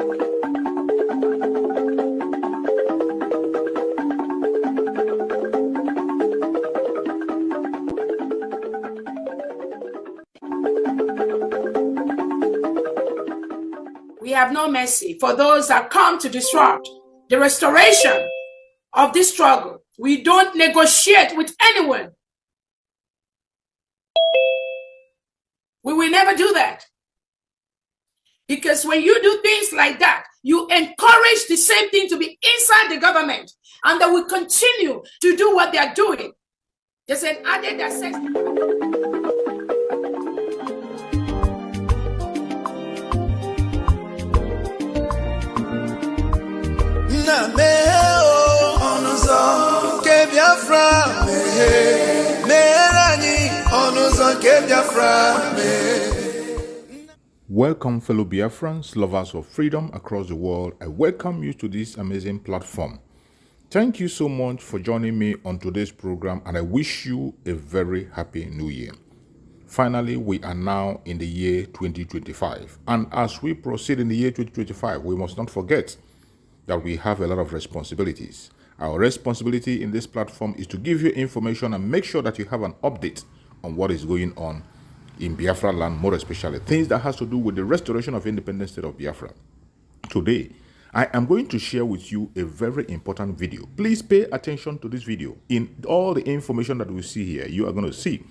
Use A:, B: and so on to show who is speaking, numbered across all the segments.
A: We have no mercy for those that come to disrupt the restoration of this struggle. We don't negotiate with anyone. We will never do that. Because when you do things like that, you encourage the same thing to be inside the government, and they will continue to do what they are doing. There's an added access.
B: Welcome, fellow Biafrans, lovers of freedom across the world. I welcome you to this amazing platform. Thank you so much for joining me on today's program, and I wish you a very happy new year. Finally, we are now in the year 2025, and as we proceed in the year 2025, we must not forget that we have a lot of responsibilities. Our responsibility in this platform is to give you information and make sure that you have an update on what is going on in Biafra land, more especially things that has to do with the restoration of independent state of Biafra. Today, I am going to share with you a very important video. Please pay attention to this video. In all the information that we see here, you are going to see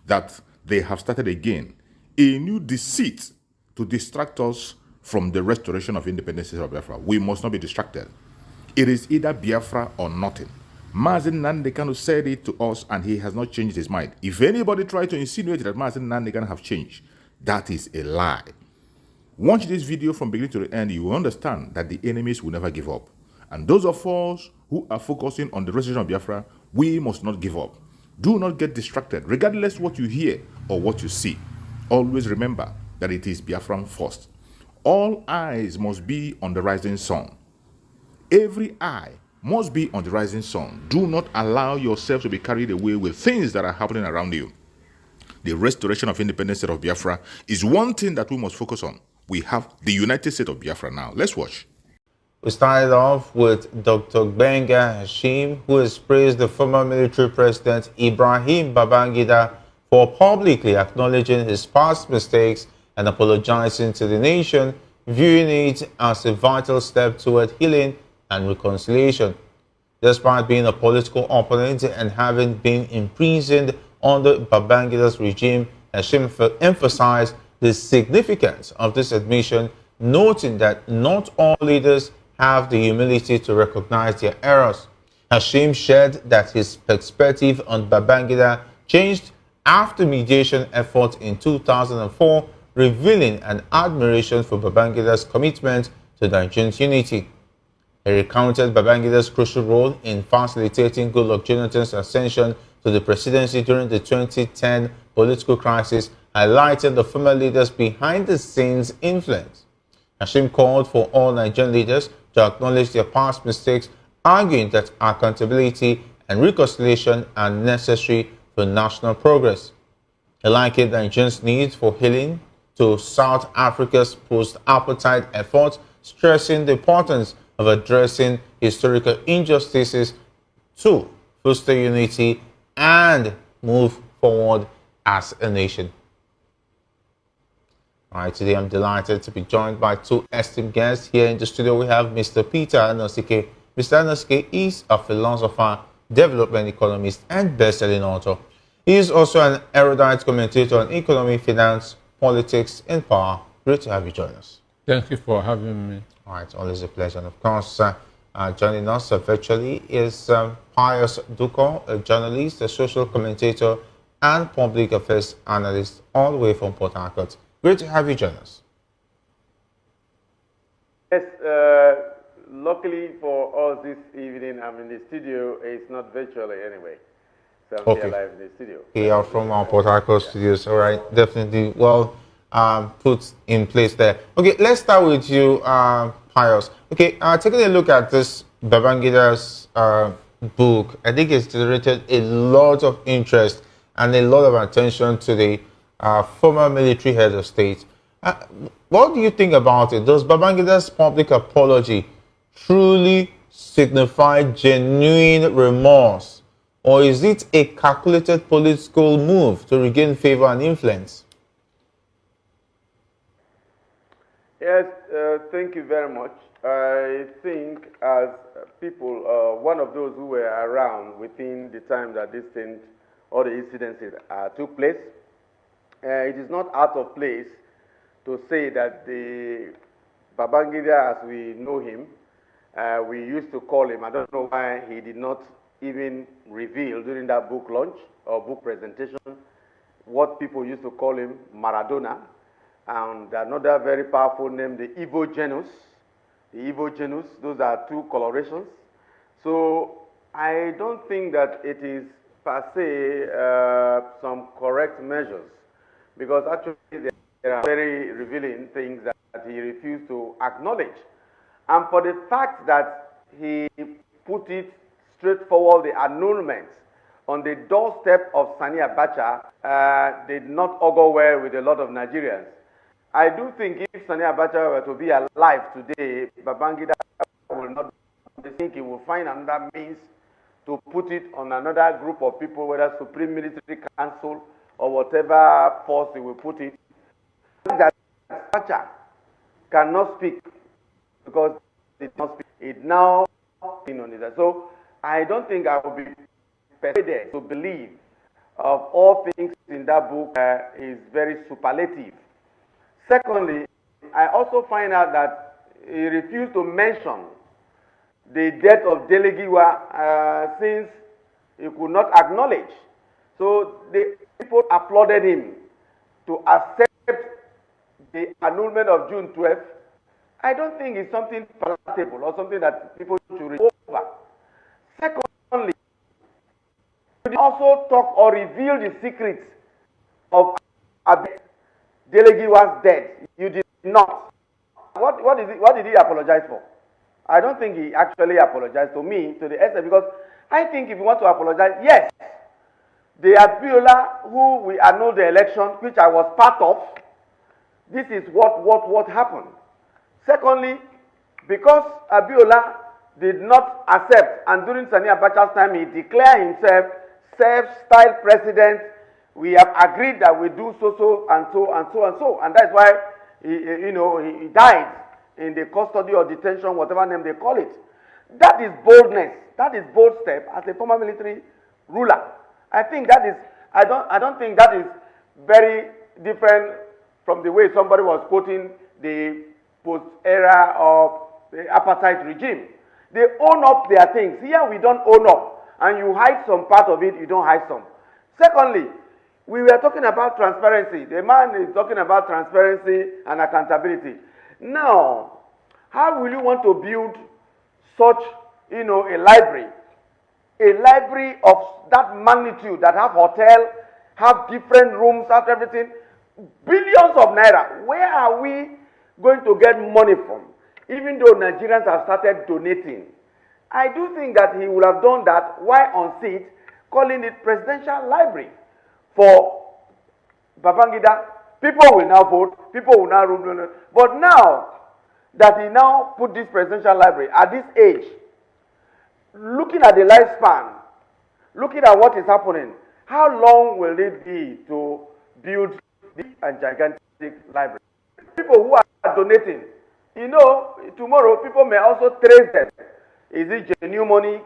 B: that they have started again a new deceit to distract us from the restoration of independence of Biafra. We must not be distracted. It is either Biafra or nothing. Mazen Nandekano said it to us, and he has not changed his mind. If anybody tries to insinuate that Mazen Nandekano have changed, that is a lie. Watch this video from beginning to the end. You will understand that the enemies will never give up. And those of us who are focusing on the restoration of Biafra, we must not give up. Do not get distracted, regardless what you hear or what you see. Always remember that it is Biafran first. All eyes must be on the rising sun. Every eye must be on the rising sun. Do not allow yourself to be carried away with things that are happening around you. The restoration of independence state of Biafra is one thing that we must focus on. We have the United States of Biafra now. Let's watch.
C: We started off with Dr. Gbenga Hashim, who has praised the former military president Ibrahim Babangida for publicly acknowledging his past mistakes and apologizing to the nation, viewing it as a vital step toward healing and reconciliation. Despite being a political opponent and having been imprisoned under Babangida's regime, Hashim emphasized the significance of this admission, noting that not all leaders have the humility to recognize their errors. Hashim shared that his perspective on Babangida changed after mediation effort in 2004, revealing an admiration for Babangida's commitment to Nigerian unity. He recounted Babangida's crucial role in facilitating Goodluck Jonathan's ascension to the presidency during the 2010 political crisis, highlighting the former leader's behind-the-scenes influence. Hashim called for all Nigerian leaders to acknowledge their past mistakes, arguing that accountability and reconciliation are necessary for national progress. He likened Nigerians' need for healing to South Africa's post-apartheid efforts, stressing the importance of addressing historical injustices to foster unity and move forward as a nation. All right, today I'm delighted to be joined by two esteemed guests. Here in the studio we have Mr. Peter Anosike. Mr. Anosike is a philosopher, development economist, and best-selling author. He is also an erudite commentator on economy, finance, politics, and power. Great to have you join us.
D: Thank you for having me.
C: All right, always a pleasure. And of course, joining us virtually is Pius Duko, a journalist, a social commentator, and public affairs analyst, all the way from Port Harcourt. Great to have you join us.
E: Yes, luckily for us this evening, I'm in the studio. It's not virtually anyway. So I'm here live in the studio.
C: We are from our Port Harcourt studios. All right, definitely well put in place there. Okay, let's start with you, Pius. Okay, taking a look at this Babangida's book, I think it's generated a lot of interest and a lot of attention to the former military head of state. What do you think about it? Does Babangida's public apology truly signify genuine remorse, or is it a calculated political move to regain favor and influence?
E: Yes, thank you very much. I think as people, one of those who were around within the time that this thing or the incidents took place, it is not out of place to say that the Babangida, as we know him, we used to call him, I don't know why he did not even reveal during that book launch or book presentation what people used to call him Maradona, and another very powerful name, the Igbo genus. The Igbo genus, those are two colorations. So I don't think that it is per se some correct measures, because actually there are very revealing things that he refused to acknowledge. And for the fact that he put it straightforward, the annulment on the doorstep of Sani Abacha did not augur well with a lot of Nigerians. I do think if Sani Abacha were to be alive today, Babangida will not. I think he will find another means to put it on another group of people, whether Supreme Military Council or whatever force he will put it. That Abacha cannot speak because it not speak. It now on it. So I don't think I will be persuaded to believe of all things in that book is very superlative. Secondly, I also find out that he refused to mention the death of Delegiwa since he could not acknowledge. So the people applauded him to accept the annulment of June 12th. I don't think it's something palatable or something that people should read over. Secondly, he also talk or reveal the secrets of Delegiwa's death. You did not. What did he apologize for? I don't think he actually apologized to me to the extent, because I think if you want to apologize, yes, the Abiola who we annulled the election, which I was part of, this is what happened. Secondly, because Abiola did not accept, and during Sani Abacha's time he declared himself self-styled president, we have agreed that we do so and so, and that's why he died in the custody or detention, whatever name they call it. That is boldness. That is bold step as a former military ruler. I think that is. I don't think that is very different from the way somebody was quoting the post-era of the apartheid regime. They own up their things. Here we don't own up, and you hide some part of it. You don't hide some. Secondly, we were talking about transparency. The man is talking about transparency and accountability. Now, how will you want to build such, a library of that magnitude, that have hotel, have different rooms, have everything, billions of naira? Where are we going to get money from? Even though Nigerians have started donating, I do think that he would have done that while on seat, calling it presidential library for Babangida. People will now vote, people will now rule. But now that he now put this presidential library at this age, looking at the lifespan, looking at what is happening, how long will it be to build this gigantic library? People who are donating, tomorrow people may also trace them. Is it genuine money?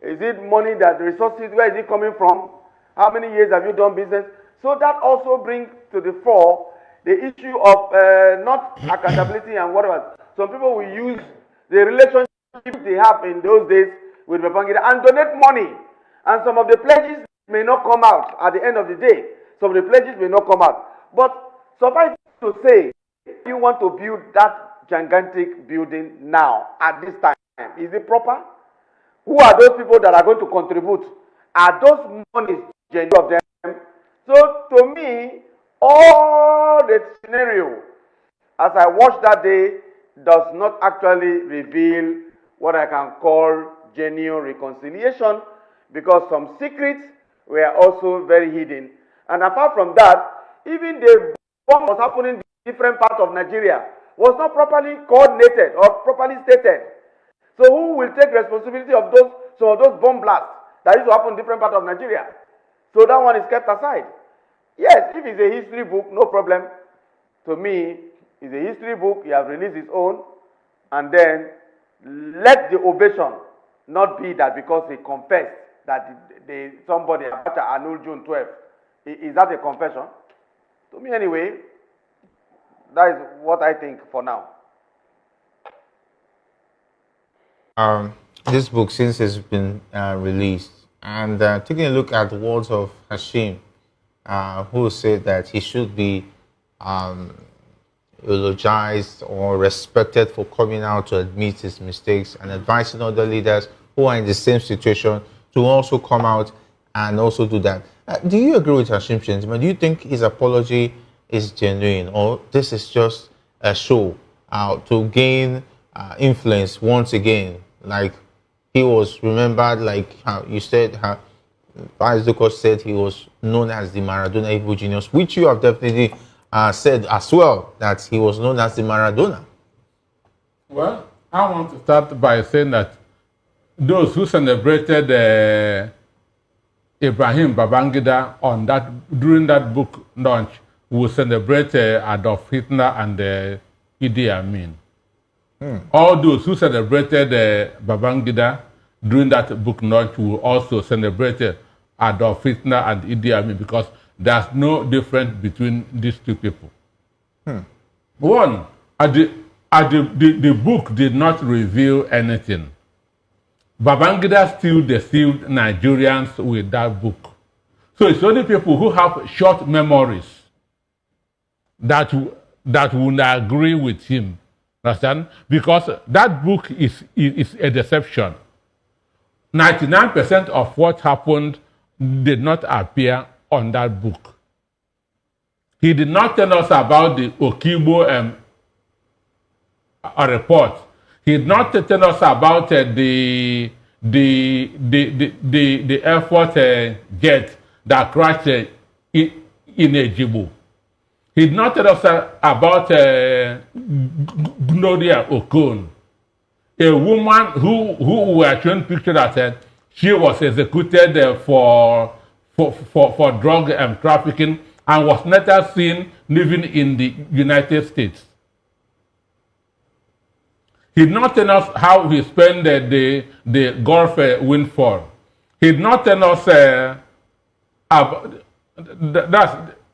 E: Is it money that the resources, where is it coming from? How many years have you done business? So that also brings to the fore the issue of not accountability and whatever. Some people will use the relationship they have in those days with Babangida and donate money. And some of the pledges may not come out at the end of the day. Some of the pledges may not come out. But suffice to say, you want to build that gigantic building now, at this time. Is it proper? Who are those people that are going to contribute? Are those monies genuine of them? So to me, all the scenario, as I watched that day, does not actually reveal what I can call genuine reconciliation, because some secrets were also very hidden. And apart from that, even the bomb was happening different parts of Nigeria was not properly coordinated or properly stated. So who will take responsibility of some of those bomb blasts that used to happen in different parts of Nigeria? So that one is kept aside. Yes, if it's a history book, no problem. To me, it's a history book. He has released his own, and then let the ovation not be that because he confessed that somebody annulled June 12th. Is that a confession? To me, anyway, that is what I think for now.
C: This book, since it's been released, and taking a look at the words of Hashim, who said that he should be eulogized or respected for coming out to admit his mistakes and advising other leaders who are in the same situation to also come out and also do that. Do you agree with Hashim Shentima? Do you think his apology is genuine, or this is just a show to gain influence once again? Like he was remembered, like how you said, how Vice Duko said he was known as the Maradona evil genius, which you have definitely said as well, that he was known as the Maradona.
D: Well, I want to start by saying that those who celebrated Ibrahim Babangida during that book launch will celebrate Adolf Hitler and Idi Amin. All those who celebrated Babangida during that book launch will also celebrate Adolf Hitler and Idi Amin, because there's no difference between these two people. One, the book did not reveal anything. Babangida still deceived Nigerians with that book. So it's only people who have short memories that will agree with him. Understand? Because that book is a deception. 99% of what happened did not appear on that book. He did not tell us about the Okibo report. He did not tell us about the Air Force jet that crashed in Ejibo. He did not tell us about Gloria Okon, a woman who were shown pictures that she was executed for drug trafficking and was later seen living in the United States. He did not tell us how he spent the Gulf windfall. He did not tell us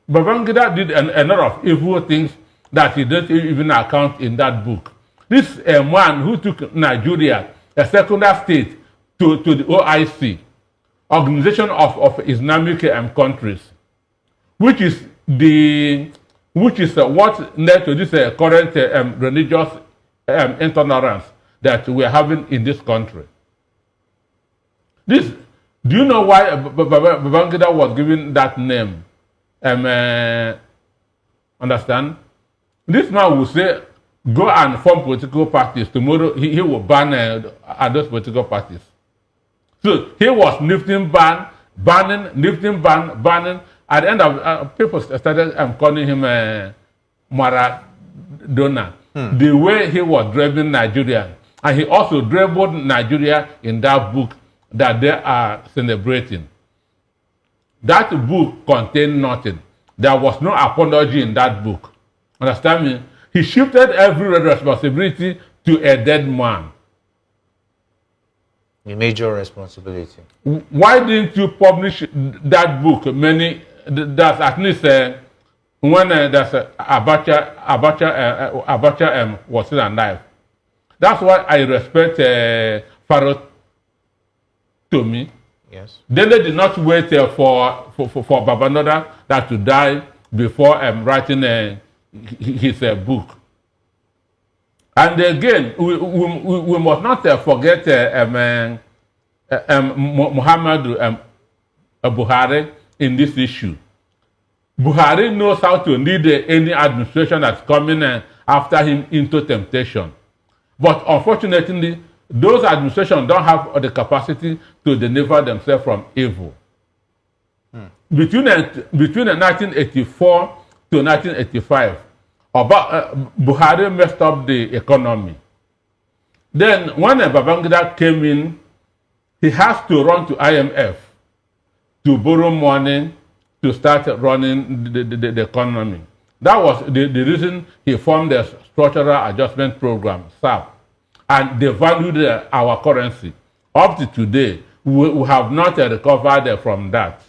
D: Babangida did a lot of evil things that he didn't even account in that book. This man who took Nigeria, a secondary state, to the OIC, Organization of Islamic Countries, which is what led to this current religious intolerance that we are having in this country. Do you know why Babangida was given that name? Understand? This man will say, go and form political parties. Tomorrow he will ban those political parties. So he was lifting ban, banning, lifting ban, banning. At the end of people started calling him Maradona. The way he was driving Nigeria, and he also dribbled Nigeria in that book that they are celebrating. That book contained nothing. There was no apology in that book. Understand me? He shifted every responsibility to a dead man.
C: A major responsibility.
D: Why didn't you publish that book? That's at least when Abacha was still alive. That's why I respect Pharaoh Tomi.
C: Yes.
D: They did not wait for Babangida that to die before writing his book. And again, we must not forget Muhammadu Buhari in this issue. Buhari knows how to lead any administration that's coming after him into temptation. But unfortunately, those administrations don't have the capacity to deliver themselves from evil. Between 1984 to 1985, Buhari messed up the economy. Then when Babangida came in, he has to run to IMF to borrow money to start running the economy. That was the reason he formed the Structural Adjustment Program, SAP, and they valued our currency. Up to today, we have not recovered from that.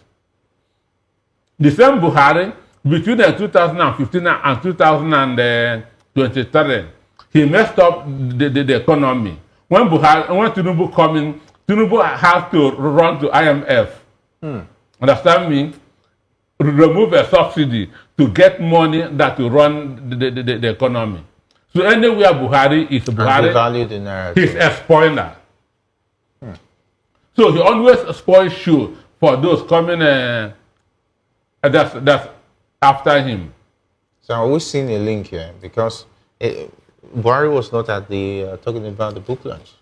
D: The same Buhari, between 2015 and 2023, he messed up the economy. When Tinubu come in, Tinubu has to run to IMF. Understand me? Remove a subsidy to get money that will run the economy. So anywhere Buhari is Buhari, he's a spoiler. So he always spoils shoe for those coming that's after him.
C: So are we seeing a link here? Because Buhari was not at the talking about the book launch.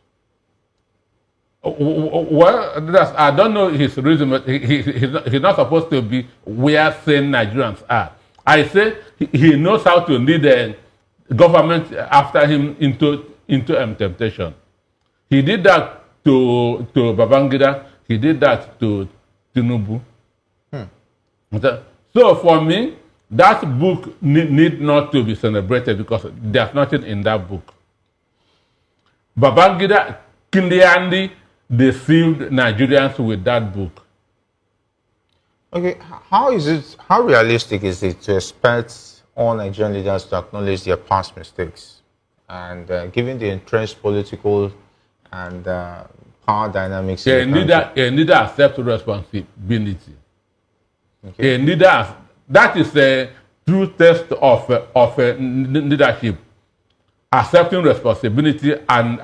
D: Well, I don't know his reason, but he's not supposed to be where sane Nigerians are. I say he knows how to lead the government after him into temptation. He did that to Babangida. He did that to Tinubu. So for me, that book need not to be celebrated because there's nothing in that book. Babangida clearly deceived Nigerians with that book.
C: Okay, how realistic is it to expect all Nigerian leaders to acknowledge their past mistakes? And given the entrenched political and power dynamics,
D: a leader accepts responsibility.
C: Okay.
D: A leader, that is a true test of leadership. Accepting responsibility and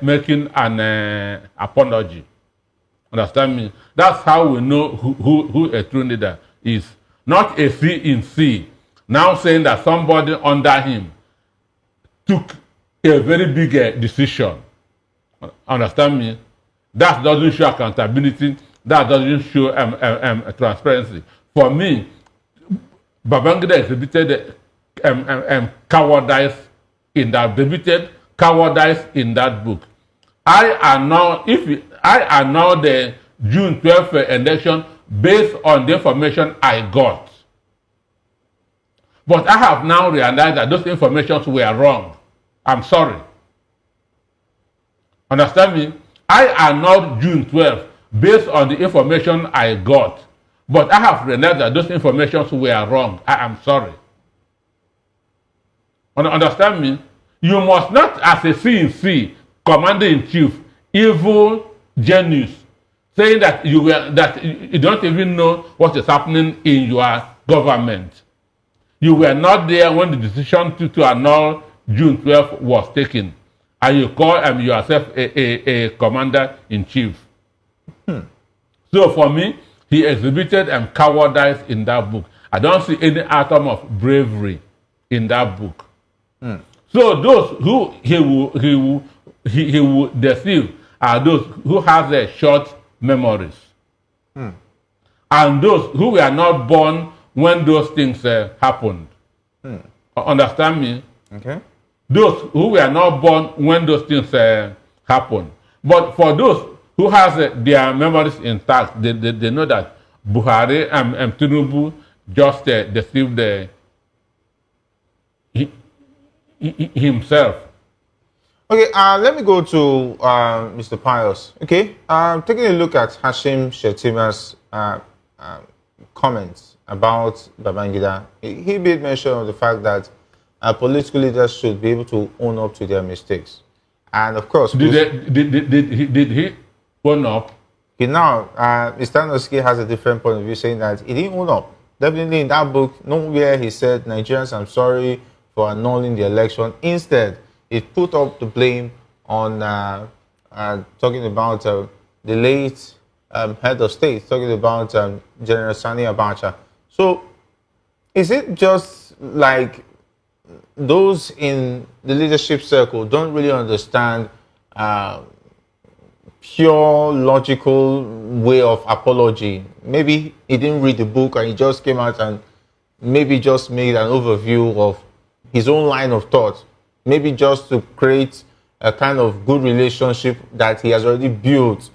D: making an apology. Understand me? That's how we know who a true leader is. Not a C in C. Now saying that somebody under him took a very big decision. Understand me? That doesn't show accountability. That doesn't show transparency. For me, Babangida exhibited cowardice in that book. I annul the June 12th election based on the information I got. But I have now realized that those informations were wrong. I'm sorry. Understand me? I annulled June 12th based on the information I got. But I have realized that those informations were wrong. I am sorry. Understand me? You must not, as a CNC, Commander-in-Chief, evil genius, saying that you don't even know what is happening in your government. You were not there when the decision to annul June 12th was taken, and you call yourself a Commander-in-Chief. So for me, he exhibited cowardice in that book. I don't see any atom of bravery in that book. So those who he will deceive are those who have short memories, and those who were not born when those things happened. Understand me?
C: Okay.
D: Those who were not born when those things happened. But for those who has their memories intact, they know that Buhari and Tinubu just deceived himself.
C: Okay, let me go to Mr. Pius. Okay, taking a look at Hashim Shetima's comments about Babangida, he made mention of the fact that political leaders should be able to own up to their mistakes. And of course,
D: did he own up?
C: Okay, now, Mr. Noski has a different point of view, saying that he didn't own up. Definitely in that book, nowhere he said, Nigerians, I'm sorry for annulling the election. Instead, he put up the blame on talking about the late head of state, talking about General Sani Abacha. So, is it just like those in the leadership circle don't really understand pure logical way of apology? Maybe he didn't read the book and he just came out and maybe just made an overview of his own line of thought, maybe just to create a kind of good relationship that he has already built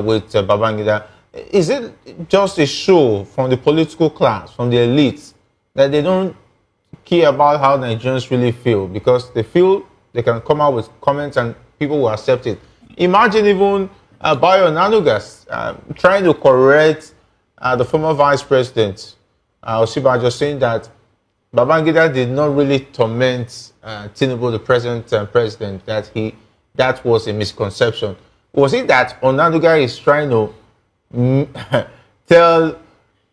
C: with Babangida. Is it just a show from the political class, from the elites, that they don't care about how Nigerians really feel because they feel they can come out with comments and people will accept it? Imagine even Bayo Nanugas trying to correct the former vice president, Osibajo, saying that Babangida did not really torment Tinubu, the present president, that was a misconception. Was it that Onanuga is trying to tell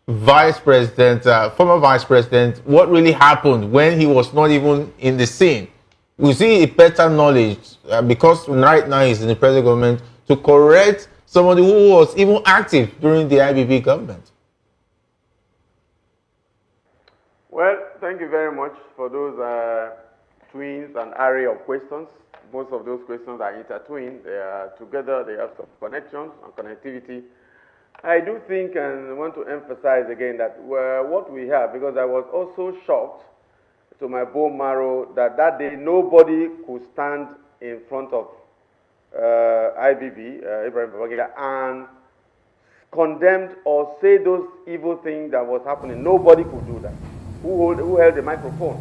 C: vice president, former vice president, what really happened when he was not even in the scene? We see a better knowledge because right now he's in the present government to correct somebody who was even active during the IBB government.
E: Well, thank you very much for those twins and array of questions. Most of those questions are intertwined. They are together. They have some connections and connectivity. I do think and want to emphasize again that what we have, because I was also shocked to my bone marrow that day nobody could stand in front of IBB, Ibrahim Babangida, and condemned or say those evil things that was happening. Nobody could do that. Who held the microphone?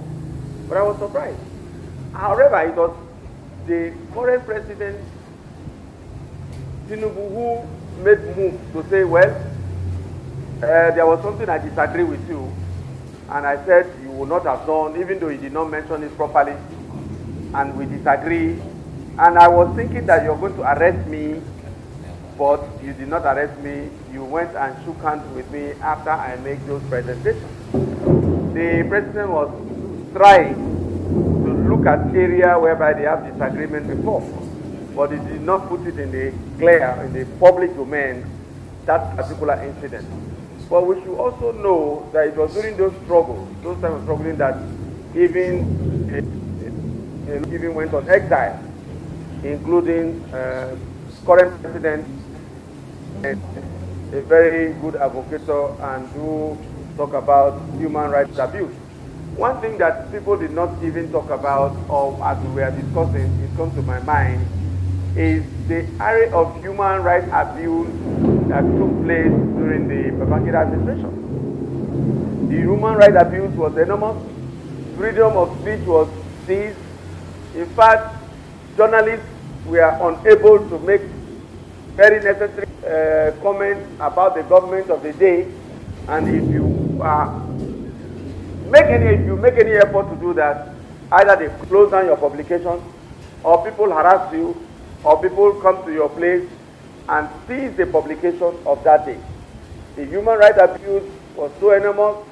E: But I was surprised. However, it was the current president, Tinubu, who made moves to say, well, there was something I disagree with you, and I said you would not have done, even though he did not mention it properly, and we disagree. And I was thinking that you're going to arrest me, but you did not arrest me. You went and shook hands with me after I made those presentations. The president was trying to look at area whereby they have disagreement before, but he did not put it in the clear, in the public domain, that particular incident. But we should also know that it was during those struggles, those times of struggling, that even went on exile, including current president, a very good advocate and who talk about human rights abuse. One thing that people did not even talk about, or as we were discussing, it comes to my mind, is the array of human rights abuse that took place during the Babangida administration. The human rights abuse was enormous. Freedom of speech was seized. In fact, journalists were unable to make very necessary comments about the government of the day, and if you make any effort to do that, either they close down your publication, or people harass you, or people come to your place and seize the publication of that day. The human rights abuse was so enormous,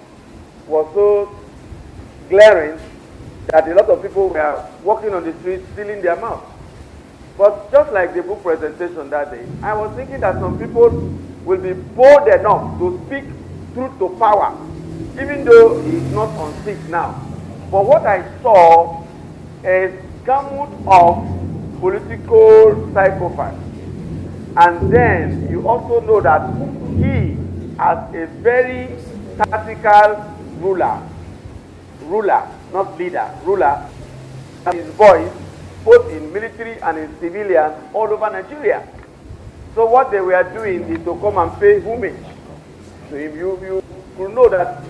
E: was so glaring, that a lot of people were walking on the streets sealing their mouths. But just like the book presentation that day, I was thinking that some people will be bold enough to speak truth to power, even though he's not on seat now. But what I saw is gamut of political psychopaths. And then you also know that he, as a very tactical ruler, not leader, ruler, his voice both in military and in civilian all over Nigeria. So what they were doing is to come and pay homage to him. You know that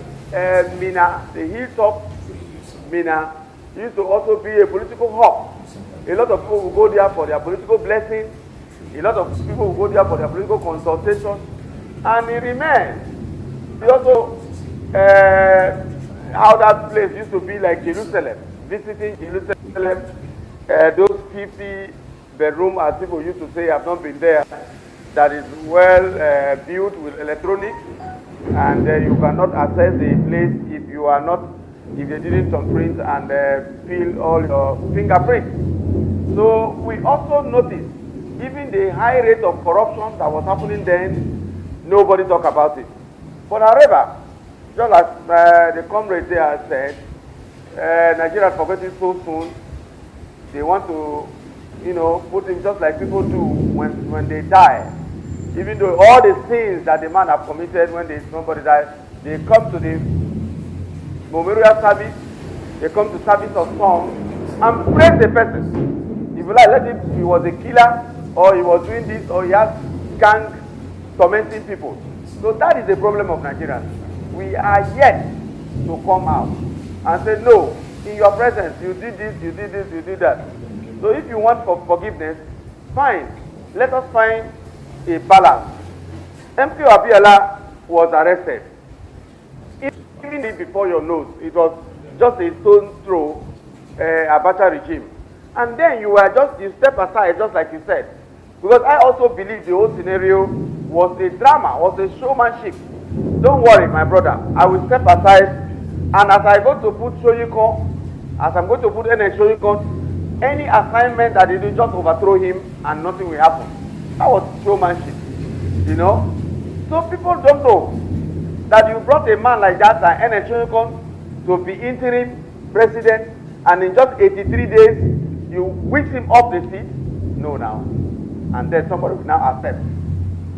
E: Mina, the hilltop Mina, used to also be a political hub. A lot of people will go there for their political blessing. A lot of people will go there for their political consultation. And it remains. He also, how that place used to be like Jerusalem, visiting Jerusalem, those 50 bedroom, as people used to say, have not been there, that is well built with electronics, and you cannot access the place if you are not, if they didn't print and fill all your fingerprints. So we also noticed even the high rate of corruption that was happening then, nobody talked about it. But however, just as the comrade there said, Nigeria is forgetting so soon. They want to, put him just like people do when they die. Even though all the sins that the man have committed when somebody dies, they come to the memorial service, they come to service of song and praise the person. If you like, let him, he was a killer, or he was doing this, or he has gang tormenting people. So that is the problem of Nigerians. We are yet to come out and say, no, in your presence, you did this, you did this, you did that. So if you want forgiveness, fine. Let us find a balance. MK Abiola was arrested. Even it before your nose, it was just a stone's throw, Abacha regime. And then you step aside, just like you said. Because I also believe the whole scenario was a drama, was a showmanship. Don't worry, my brother. I will step aside, and as I go to put Shoyiko, as I'm going to put NS Shoyiko, any assignment that they do, just overthrow him, and nothing will happen. That was showmanship, you know. So people don't know that you brought a man like that, NS Shoyiko, to be interim president, and in just 83 days, you whisk him off the seat. No, now. And then somebody will now accept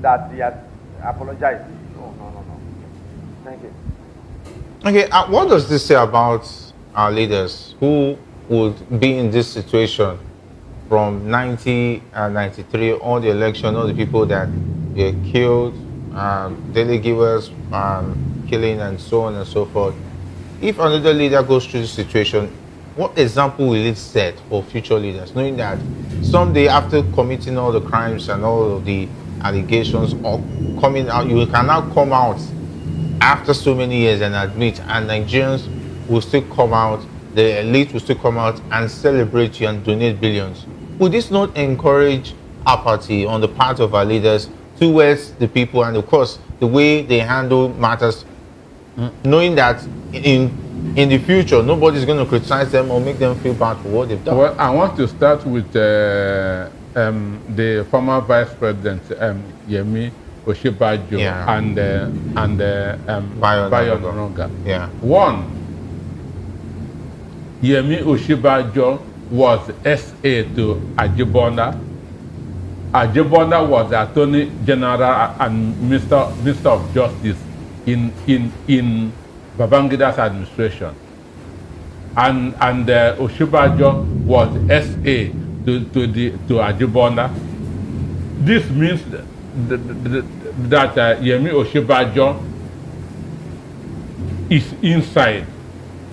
E: that he has apologized. No. Thank you.
C: Okay, what does this say about our leaders who would be in this situation from 90 and 93, all the election, all the people that were killed, daily givers, killing, and so on and so forth? If another leader goes through this situation, what example will it set for future leaders, knowing that someday after committing all the crimes and all of the allegations or coming out, you cannot come out after so many years and admit, and Nigerians will still come out, the elite will still come out and celebrate you and donate billions? Would this not encourage apathy on the part of our leaders towards the people, and of course the way they handle matters, knowing that in the future nobody's going to criticize them or make them feel bad for what they've done?
D: Well, I want to start with the former Vice President Yemi Oshibajo,
C: yeah,
D: and Bayo Noronga.
C: Yeah.
D: One, Yemi Oshibajo was SA to Ajibonda. Ajibonda was the Attorney General and Minister of Justice in Babangida's administration, and Oshibajo was SA to Ajibonda. This means that Yemi Oshibajo is inside.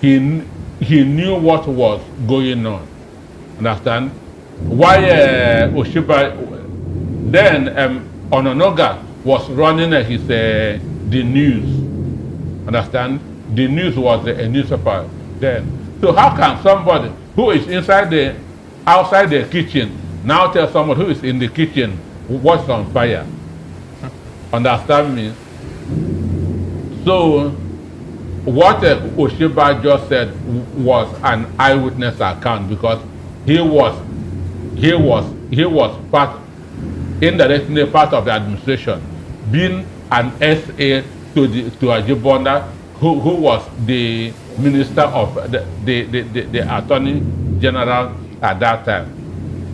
D: He knew what was going on. Understand? Why then Ononoga was running the news. Understand? The news was a newspaper then. So how can somebody who is outside the kitchen now tell someone who is in the kitchen what's on fire? Understand me? So what Oshibajo said was an eyewitness account, because he was indirectly part of the administration, being an SA to Ajibonda, who was the minister of the Attorney General at that time.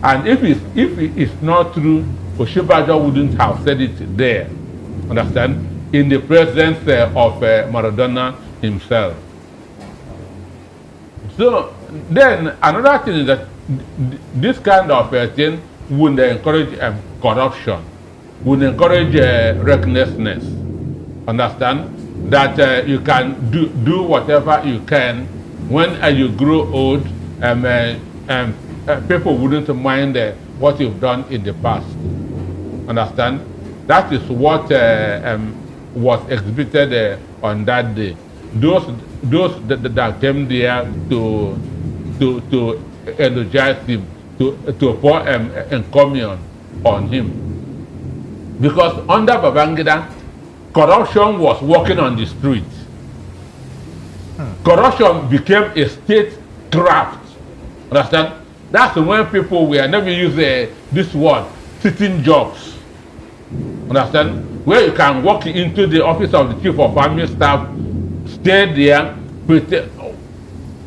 D: And if it's not true, Oshibajo wouldn't have said it there. Understand? In the presence of Maradona himself. So then another thing is that this kind of thing would encourage corruption, would encourage recklessness. Understand? That you can do whatever you can. When you grow old, people wouldn't mind what you've done in the past. Understand? That is what was exhibited on that day. Those that came there to energize him, to pour encomium on him. Because under Babangida, corruption was walking on the street. Corruption became a state craft. Understand? That's when people were never use this word, sitting jobs. Understand? Where you can walk into the office of the chief of army staff, stay there,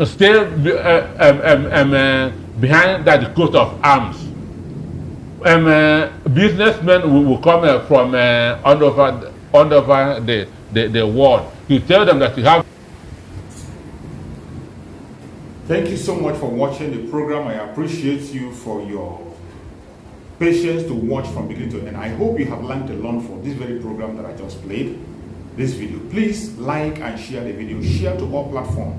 D: stay behind that coat of arms. Businessmen will come from all over the world. You tell them that you have
B: Thank you so much for watching the program. I appreciate you for your patience to watch from beginning to end. I hope you have learned a lot from this very program that I just played, this video. Please like and share the video. Share to all platforms.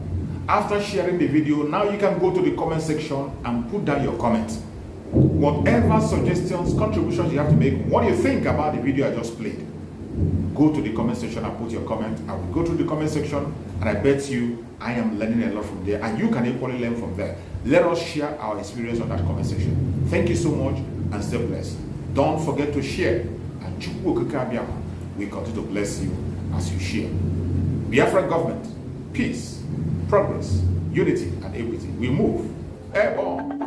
B: After sharing the video, now you can go to the comment section and put down your comments. Whatever suggestions, contributions you have to make, what do you think about the video I just played? Go to the comment section and put your comment. I will go to the comment section and I bet you I am learning a lot from there, and you can equally learn from there. Let us share our experience on that comment section. Thank you so much and stay blessed. Don't forget to share, and we continue to bless you as you share. Biafra government, peace, progress, unity, and equity. We move. Airborne.